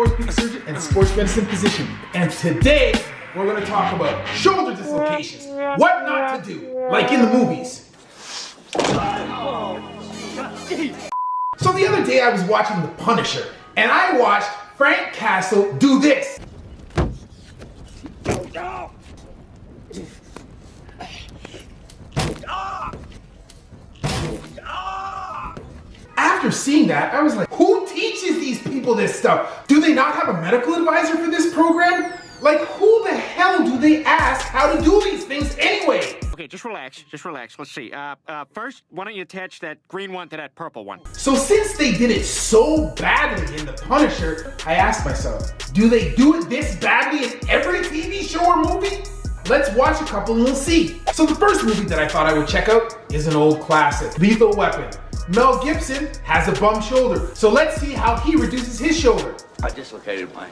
orthopedic surgeon and sports medicine physician. And today, we're gonna talk about shoulder dislocations. What not to do, like in the movies. So the other day I was watching The Punisher, and I watched Frank Castle do this. After seeing that, I was like, who teaches these people this stuff? Do they not have a medical advisor for this program? Like, who the hell do they ask how to do these things anyway? Okay, just relax, Let's see. First, why don't you attach that green one to that purple one? So since they did it so badly in The Punisher, I asked myself, do they do it this badly in every TV show or movie? Let's watch a couple and we'll see. So the first movie that I thought I would check out is an old classic, Lethal Weapon. Mel Gibson has a bum shoulder, so let's see how he reduces his shoulder. I dislocated my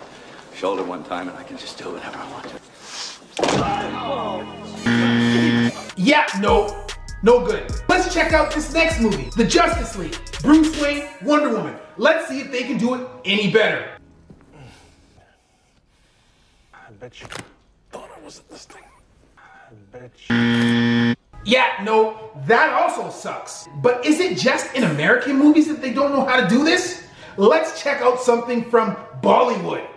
shoulder one time and I can just do whatever I want to. Yeah, no good. Let's check out this next movie, The Justice League. Bruce Wayne, Wonder Woman. Let's see if they can do it any better. I bet you thought I wasn't listening. I bet you. Yeah, no, that also sucks. But is it just in American movies that they don't know how to do this? Let's check out something from Bollywood.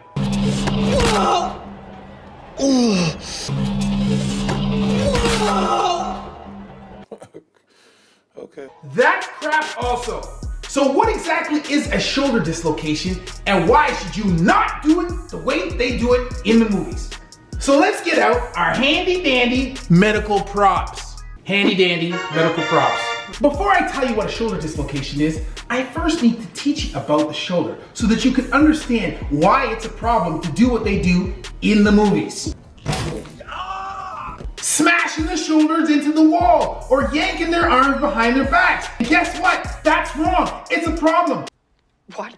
Okay. That's crap also. So what exactly is a shoulder dislocation and why should you not do it the way they do it in the movies? So let's get out our handy dandy medical props. Handy dandy medical props. Before I tell you what a shoulder dislocation is, I first need to teach you about the shoulder so that you can understand why it's a problem to do what they do in the movies. Smashing the shoulders into the wall or yanking their arms behind their backs. And guess what? That's wrong. It's a problem. What?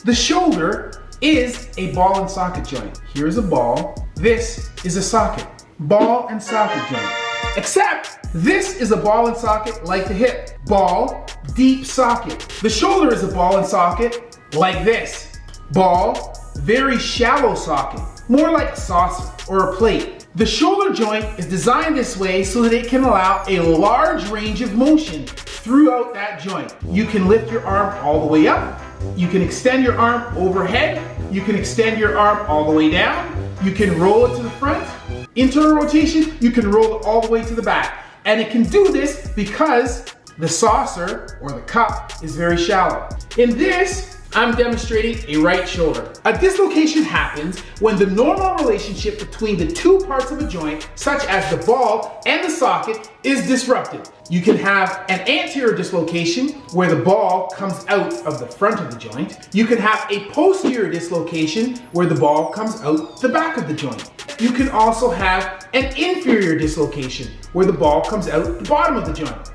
The shoulder is a ball and socket joint. Here's a ball. This is a socket. Ball and socket joint. Except this is a ball and socket like the hip. Ball, deep socket. The shoulder is a ball and socket like this. Ball, very shallow socket. More like a saucer or a plate. The shoulder joint is designed this way so that it can allow a large range of motion throughout that joint. You can lift your arm all the way up. You can extend your arm overhead. You can extend your arm all the way down. You can roll it to the front. Internal rotation, you can roll it all the way to the back. And it can do this because the saucer or the cup is very shallow. In this, I'm demonstrating a right shoulder. A dislocation happens when the normal relationship between the two parts of a joint, such as the ball and the socket, is disrupted. You can have an anterior dislocation where the ball comes out of the front of the joint. You can have a posterior dislocation where the ball comes out the back of the joint. You can also have an inferior dislocation where the ball comes out the bottom of the joint.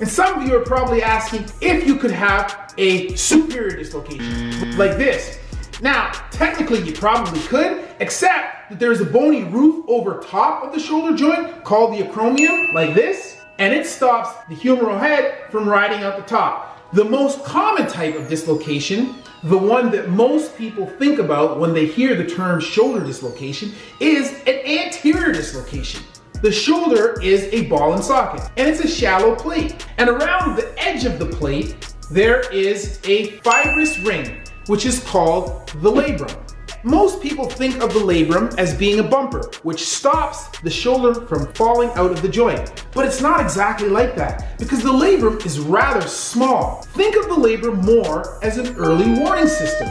And some of you are probably asking if you could have a superior dislocation, like this. Now, technically you probably could, except that there's a bony roof over top of the shoulder joint called the acromion, like this, and it stops the humeral head from riding out the top. The most common type of dislocation, the one that most people think about when they hear the term shoulder dislocation, is an anterior dislocation. The shoulder is a ball and socket, and it's a shallow plate. And around the edge of the plate, there is a fibrous ring, which is called the labrum. Most people think of the labrum as being a bumper, which stops the shoulder from falling out of the joint. But it's not exactly like that, because the labrum is rather small. Think of the labrum more as an early warning system.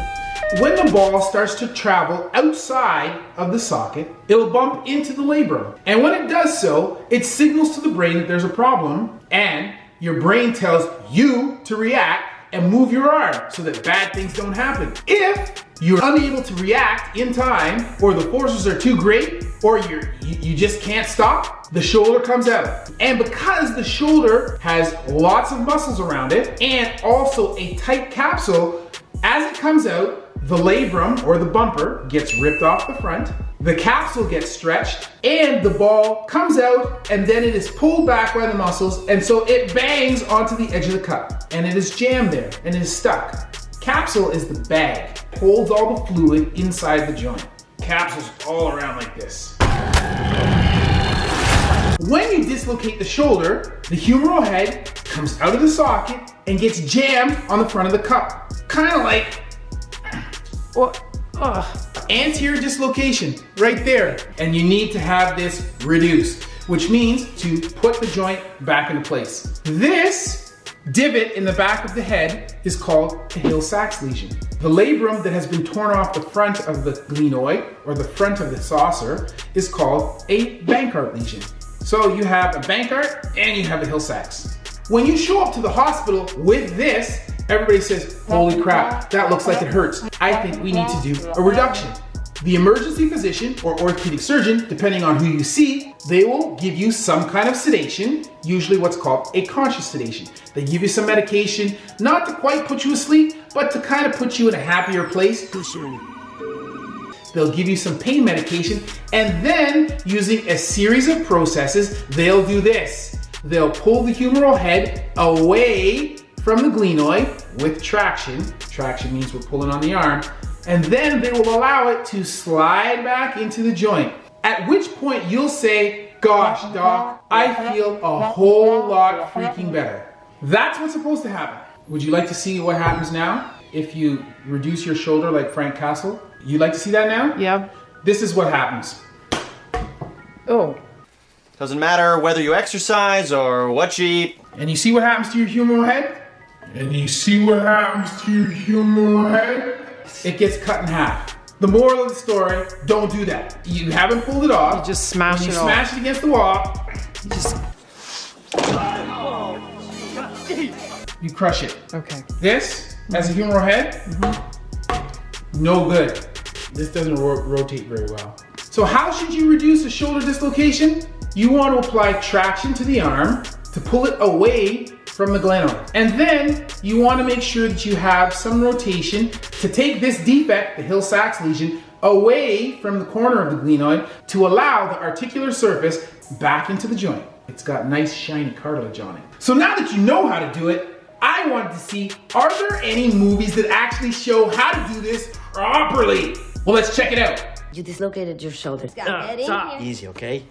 When the ball starts to travel outside of the socket, it'll bump into the labrum. And when it does so, it signals to the brain that there's a problem, and your brain tells you to react and move your arm so that bad things don't happen. If you're unable to react in time, or the forces are too great, or you just can't stop, the shoulder comes out. And because the shoulder has lots of muscles around it, and also a tight capsule, as it comes out, the labrum, or the bumper, gets ripped off the front, the capsule gets stretched, and the ball comes out, and then it is pulled back by the muscles, and so it bangs onto the edge of the cup, and it is jammed there, and it is stuck. Capsule is the bag. It holds all the fluid inside the joint. Capsule's all around like this. When you dislocate the shoulder, the humeral head comes out of the socket and gets jammed on the front of the cup. Kind of like anterior dislocation right there. And you need to have this reduced, which means to put the joint back into place. This divot in the back of the head is called a Hill-Sachs lesion. The labrum that has been torn off the front of the glenoid or the front of the saucer is called a Bankart lesion. So you have a Bankart and you have a Hill-Sachs. When you show up to the hospital with this, everybody says, holy crap, that looks like it hurts. I think we need to do a reduction. The emergency physician or orthopedic surgeon, depending on who you see, they will give you some kind of sedation, usually what's called a conscious sedation. They give you some medication, not to quite put you asleep, but to kind of put you in a happier place. They'll give you some pain medication, and then using a series of processes, they'll do this. They'll pull the humeral head away from the glenoid with traction. Traction means we're pulling on the arm. And then they will allow it to slide back into the joint. At which point you'll say, gosh, doc, I feel a whole lot freaking better. That's what's supposed to happen. Would you like to see what happens now if you reduce your shoulder like Frank Castle? You'd like to see that now? Yeah. This is what happens. Oh. Doesn't matter whether you exercise or what you eat. And you see what happens to your humeral head? And you see what happens to your humeral head? It gets cut in half. The moral of the story, don't do that. You haven't pulled it off. You just smash it off. Smash it against the wall. You crush it. Okay. This, as a humeral head, no good. This doesn't rotate very well. So how should you reduce a shoulder dislocation? You want to apply traction to the arm to pull it away from the glenoid. And then you want to make sure that you have some rotation to take this defect, the Hill-Sachs lesion, away from the corner of the glenoid to allow the articular surface back into the joint. It's got nice shiny cartilage on it. So now that you know how to do it, I wanted to see, are there any movies that actually show how to do this properly? Well, let's check it out. You dislocated your shoulder. Easy, okay?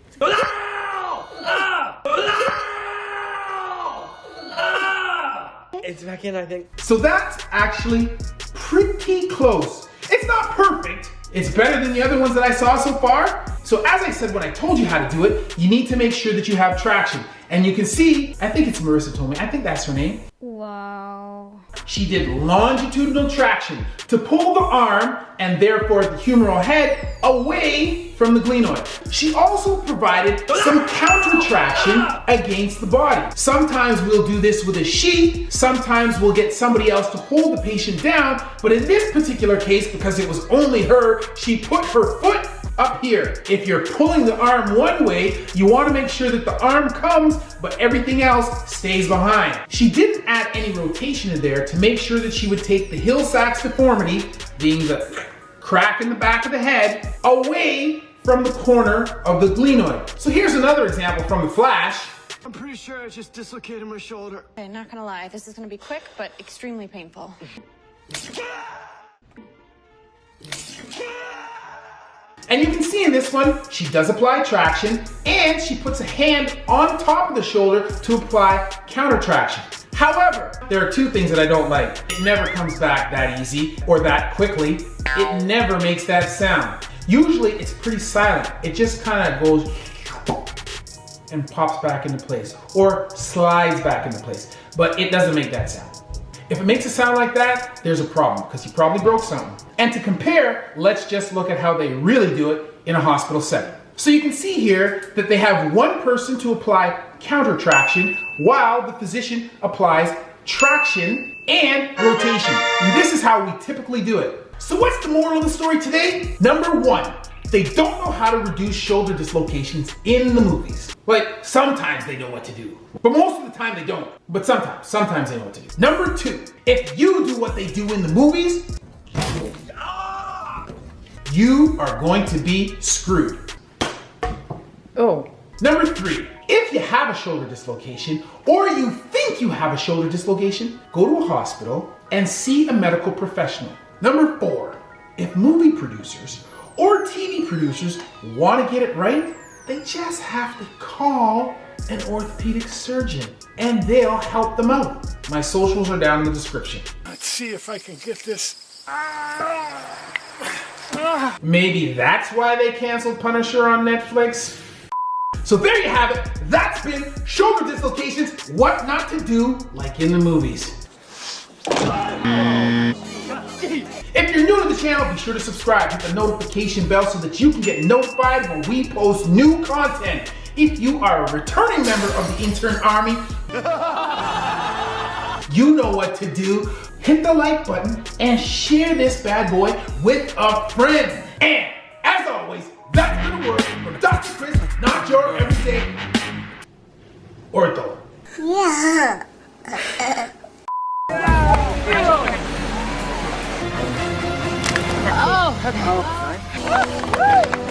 It's back in, I think. So that's actually pretty close. It's not perfect. It's better than the other ones that I saw so far. So as I said when I told you how to do it, you need to make sure that you have traction. And you can see, I think it's Marissa told me, I think that's her name. Wow. She did longitudinal traction to pull the arm and therefore the humeral head away from the glenoid. She also provided some counter traction against the body. Sometimes we'll do this with a sheet, sometimes we'll get somebody else to hold the patient down, but in this particular case, because it was only her, she put her foot up here. If you're pulling the arm one way, you want to make sure that the arm comes, but everything else stays behind. She didn't add any rotation in there to make sure that she would take the Hill-Sachs deformity, being the crack in the back of the head, away from the corner of the glenoid. So here's another example from the flash. I'm pretty sure I just dislocated my shoulder. Okay, not gonna lie, this is gonna be quick, but extremely painful. And you can see in this one, she does apply traction and she puts a hand on top of the shoulder to apply counter traction. However, there are two things that I don't like. It never comes back that easy or that quickly. It never makes that sound. Usually it's pretty silent. It just kind of goes and pops back into place or slides back into place, but it doesn't make that sound. If it makes a sound like that, there's a problem because you probably broke something. And to compare, let's just look at how they really do it in a hospital setting. So you can see here that they have one person to apply counter traction while the physician applies traction and rotation. And this is how we typically do it. So what's the moral of the story today? Number one, they don't know how to reduce shoulder dislocations in the movies. Like, sometimes they know what to do, but most of the time they don't. But sometimes they know what to do. Number two, if you do what they do in the movies, you are going to be screwed. Oh. Number three, if you have a shoulder dislocation or you feel think you have a shoulder dislocation, go to a hospital and see a medical professional. Number 4, if movie producers or TV producers want to get it right, they just have to call an orthopedic surgeon and they'll help them out. My socials are down in the description. Let's see if I can get this. Maybe that's why they canceled Punisher on Netflix. So there you have it. That's been shoulder dislocations, what not to do like in the movies. If you're new to the channel, be sure to subscribe, hit the notification bell so that you can get notified when we post new content. If you are a returning member of the intern army, you know what to do. Hit the like button and share this bad boy with a friend. And as always, that's been a word from Dr. Chris, not your everyday Ortho. Yeah. Oh, okay.